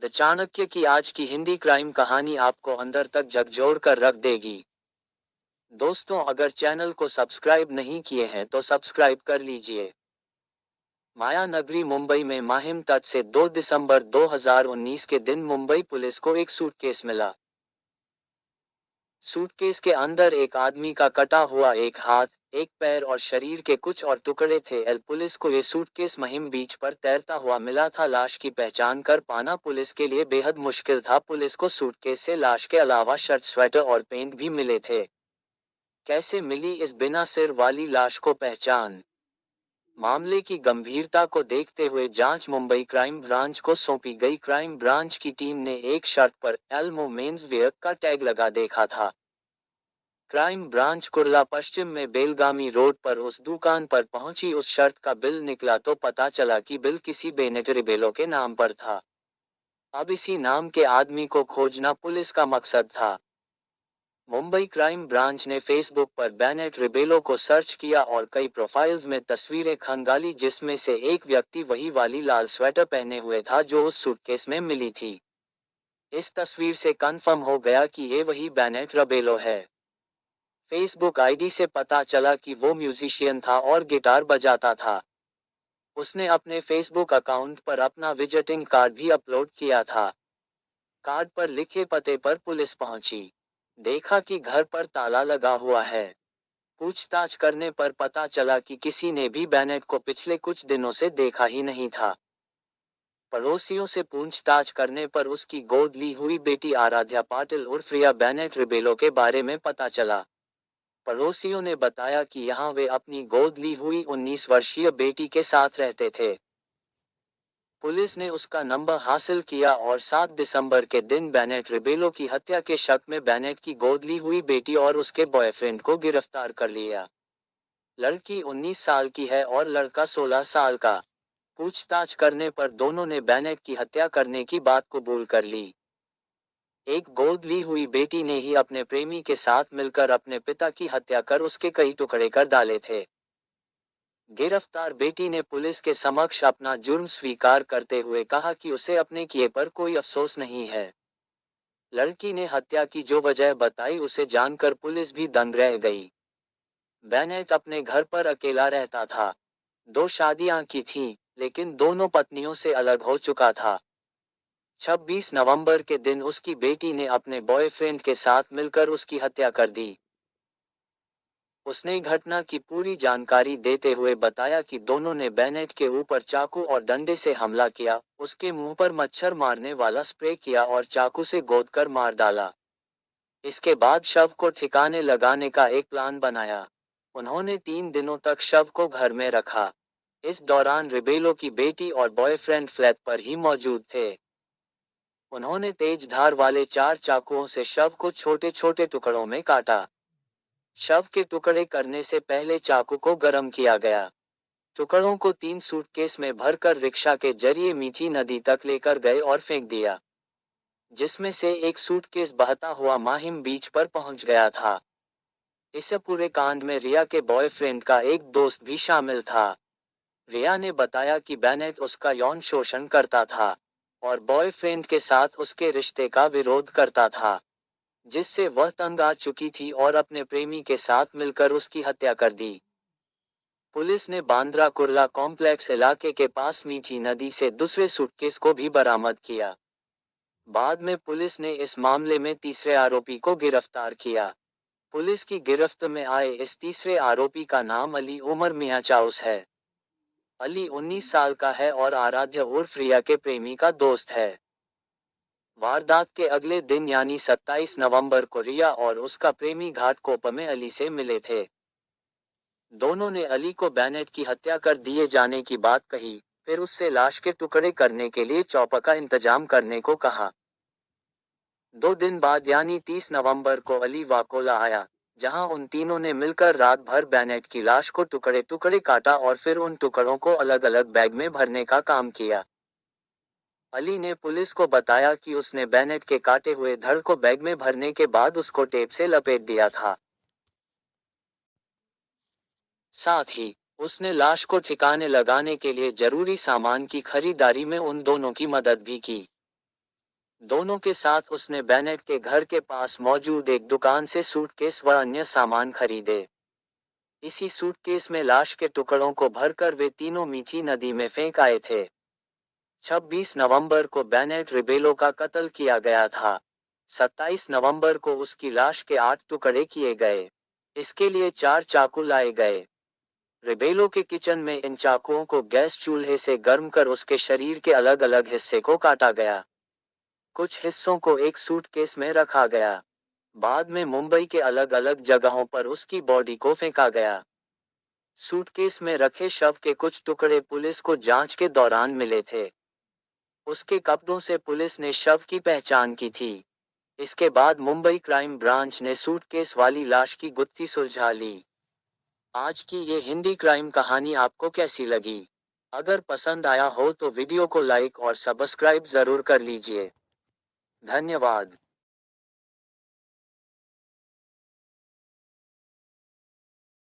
The Chanakya की आज की हिंदी क्राइम कहानी आपको अंदर तक झकझोर कर रख देगी। दोस्तों, अगर चैनल को सब्सक्राइब नहीं किए हैं तो सब्सक्राइब कर लीजिए। माया नगरी मुंबई में माहिम तट से 2 दिसंबर 2019 के दिन मुंबई पुलिस को एक सूटकेस मिला। सूटकेस के अंदर एक आदमी का कटा हुआ एक हाथ, एक पैर और शरीर के कुछ और टुकड़े थे। पुलिस को ये सूटकेस महिम बीच पर तैरता हुआ मिला था। लाश की पहचान कर पाना पुलिस के लिए बेहद मुश्किल था। पुलिस को सूटकेस से लाश के अलावा शर्ट, स्वेटर और पेंट भी मिले थे। कैसे मिली इस बिना सिर वाली लाश को पहचान? मामले की गंभीरता को देखते हुए जांच मुंबई क्राइम ब्रांच को सौंपी गई। क्राइम ब्रांच की टीम ने एक शर्ट पर एल्मो मेंस वेयर का टैग लगा देखा था। क्राइम ब्रांच कुर्ला पश्चिम में बेलगामी रोड पर उस दुकान पर पहुंची। उस शर्ट का बिल निकला तो पता चला कि बिल किसी बेनेट रिबेलो के नाम पर था। अब इसी नाम के आदमी को खोजना पुलिस का मकसद था। मुंबई क्राइम ब्रांच ने फेसबुक पर बेनेट रिबेलो को सर्च किया और कई प्रोफाइल्स में तस्वीरें खंगाली, जिसमें से एक व्यक्ति वही वाली लाल स्वेटर पहने हुए था जो उस सूटकेस में मिली थी। इस तस्वीर से कंफर्म हो गया कि ये वही बेनेट रिबेलो है। फेसबुक आईडी से पता चला कि वो म्यूजिशियन था और गिटार बजाता था। उसने अपने फेसबुक अकाउंट पर अपना विजिटिंग कार्ड भी अपलोड किया था। कार्ड पर लिखे पते पर पुलिस पहुंची। देखा कि घर पर ताला लगा हुआ है। पूछताछ करने पर पता चला कि किसी ने भी बेनेट को पिछले कुछ दिनों से देखा ही नहीं था। पड़ोसियों से पूछताछ करने पर उसकी गोद ली हुई बेटी आराध्या पाटिल उर्फ रिया बेनेट रिबेलो के बारे में पता चला। पड़ोसियों ने बताया कि यहाँ वे अपनी गोद ली हुई 19 वर्षीय बेटी के साथ रहते थे। पुलिस ने उसका नंबर हासिल किया और 7 दिसंबर के दिन बेनेट रिबेलो की हत्या के शक में बेनेट की गोद ली हुई बेटी और उसके बॉयफ्रेंड को गिरफ्तार कर लिया। लड़की 19 साल की है और लड़का 16 साल का। पूछताछ करने पर दोनों ने बेनेट की हत्या करने की बात कबूल कर ली। एक गोद ली हुई बेटी ने ही अपने प्रेमी के साथ मिलकर अपने पिता की हत्या कर उसके कई टुकड़े कर डाले थे। गिरफ्तार बेटी ने पुलिस के समक्ष अपना जुर्म स्वीकार करते हुए कहा कि उसे अपने किए पर कोई अफसोस नहीं है। लड़की ने हत्या की जो वजह बताई उसे जानकर पुलिस भी दंग रह गई। बेनेट अपने घर पर अकेला रहता था। 2 शादियां की थीं, लेकिन दोनों पत्नियों से अलग हो चुका था। 26 नवंबर के दिन उसकी बेटी ने अपने बॉयफ्रेंड के साथ मिलकर उसकी हत्या कर दी। उसने घटना की पूरी जानकारी देते हुए बताया कि दोनों ने बेनेट के ऊपर चाकू और डंडे से हमला किया, उसके मुंह पर मच्छर मारने वाला स्प्रे किया और चाकू से गोदकर मार डाला। इसके बाद शव को ठिकाने लगाने का एक प्लान बनाया। उन्होंने 3 दिनों तक शव को घर में रखा। इस दौरान रिबेलो की बेटी और बॉयफ्रेंड फ्लैट पर ही मौजूद थे। उन्होंने तेज धार वाले 4 चाकुओं से शव को छोटे छोटे टुकड़ों में काटा। शव के टुकड़े करने से पहले चाकू को गर्म किया गया। टुकड़ों को 3 सूटकेस में भरकर रिक्शा के जरिए मीठी नदी तक लेकर गए और फेंक दिया, जिसमें से एक सूटकेस बहता हुआ माहिम बीच पर पहुंच गया था। इस पूरे कांड में रिया के बॉयफ्रेंड का एक दोस्त भी शामिल था। रिया ने बताया कि बेनेट उसका यौन शोषण करता था और बॉयफ्रेंड के साथ उसके रिश्ते का विरोध करता था, जिससे वह तंग आ चुकी थी और अपने प्रेमी के साथ मिलकर उसकी हत्या कर दी। पुलिस ने बांद्रा कुर्ला कॉम्प्लेक्स इलाके के पास मीठी नदी से दूसरे सूटकेस को भी बरामद किया। बाद में पुलिस ने इस मामले में तीसरे आरोपी को गिरफ्तार किया। पुलिस की गिरफ्त में आए इस तीसरे आरोपी का नाम अली उमर मियां चाउस है। अली 19 साल का है और आराध्य उर्फ रिया के प्रेमी का दोस्त है। वारदात के अगले दिन यानी 27 नवंबर को रिया और उसका प्रेमी घाटकोपर में अली से मिले थे। दोनों ने अली को बेनेट की हत्या कर दिए जाने की बात कही, फिर उससे लाश के टुकड़े करने के लिए चॉपर का इंतजाम करने को कहा। 2 दिन बाद यानी 30 नवंबर को अली वाकोला आया, जहां उन तीनों ने मिलकर रात भर बेनेट की लाश को टुकड़े टुकड़े काटा और फिर उन टुकड़ों को अलग अलग बैग में भरने का काम किया। अली ने पुलिस को बताया कि उसने बेनेट के काटे हुए धड़ को बैग में भरने के बाद उसको टेप से लपेट दिया था। साथ ही उसने लाश को ठिकाने लगाने के लिए जरूरी सामान की खरीदारी में उन दोनों की मदद भी की। दोनों के साथ उसने बेनेट के घर के पास मौजूद एक दुकान से सूटकेस व अन्य सामान खरीदे। इसी सूटकेस में लाश के टुकड़ों को भरकर वे तीनों मीठी नदी में फेंक आए थे। 26 नवंबर को बेनेट रिबेलो का कत्ल किया गया था। 27 नवंबर को उसकी लाश के 8 टुकड़े किए गए। इसके लिए 4 चाकू लाए गए। रिबेलो के किचन में इन चाकुओं को गैस चूल्हे से गर्म कर उसके शरीर के अलग अलग हिस्से को काटा गया। कुछ हिस्सों को एक सूटकेस में रखा गया। बाद में मुंबई के अलग अलग जगहों पर उसकी बॉडी को फेंका गया। सूटकेस में रखे शव के कुछ टुकड़े पुलिस को जांच के दौरान मिले थे। उसके कपड़ों से पुलिस ने शव की पहचान की थी। इसके बाद मुंबई क्राइम ब्रांच ने सूटकेस वाली लाश की गुत्थी सुलझा ली। आज की ये हिंदी क्राइम कहानी आपको कैसी लगी? अगर पसंद आया हो तो वीडियो को लाइक और सब्सक्राइब जरूर कर लीजिए। धन्यवाद।